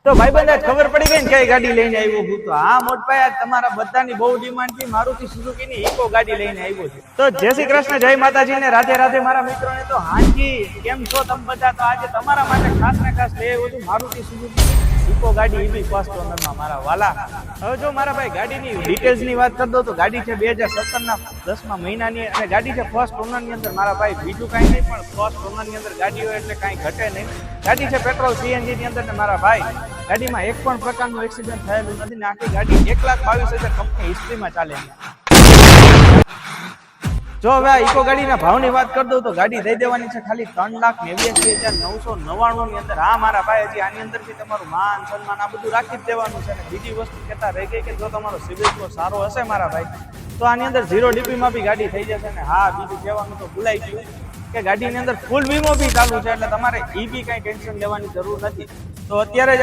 તો ભાઈબંધ આજ ખબર પડી ગઈ ને કઈ ગાડી લઈને આવ્યો હું તો હા મોટભાઈ આજ તમારા બધાની બહુ ડિમાન્ડ થી મારુતિ સુઝુકીની ઇકો ગાડી લઈને આવ્યો છે તો જય શ્રી કૃષ્ણ જય માતાજી ને રાધે રાધે મારા મિત્રોને તો હાજી કેમ છો તમે બધા તો આજે તમારા માટે ખાસ ને ખાસ લઈ આવ્યો છું મારુતિ સુઝુકી ઇકો ગાડી ઈવી ફર્સ્ટ ઓનરમાં મારા વાલા હવે જો મારા ભાઈ ગાડીની ડિટેલ્સ ની વાત કરી દો તો ગાડી છે 2017 ના 10મા મહિનાની અને ગાડી છે ફર્સ્ટ ઓનર ની અંદર મારા ભાઈ બીજું કાંઈ નહીં પણ ફર્સ્ટ ઓનર ની અંદર ગાડી હોય એટલે કાંઈ ઘટે નહીં ગાડી છે પેટ્રોલ સીએનજી ની અંદર ને મારા ભાઈ ગાડીમાં એક પણ પ્રકારનું એક્સિડન્ટ થયેલું નથી ને આખી ગાડી 1,22,000 કંપની હિસ્ટ્રીમાં ચાલે જો હવે આ ઇકો ગાડીના ભાવની વાત કરી દઉં તો ગાડી દઈ દેવાની છે ખાલી 3,89,999 ની અંદર હા મારા ભાઈ હજી આની અંદરથી તમારું માન સન્માન આ બધું રાખી જ દેવાનું છે અને બીજી વસ્તુ કહેતા રહી ગઈ કે જો તમારો સિવિલ સ્કોર સારો હશે મારા ભાઈ તો આની અંદર 0 ડીપીમાં બી ગાડી થઈ જશે ને હા બીજું કહેવાનું તો ભૂલાઈ ગયું કે ગાડીની અંદર ફૂલ વીમો બી ચાલુ છે એટલે તમારે ઈ બી કાંઈ ટેન્શન લેવાની જરૂર નથી તો અત્યારે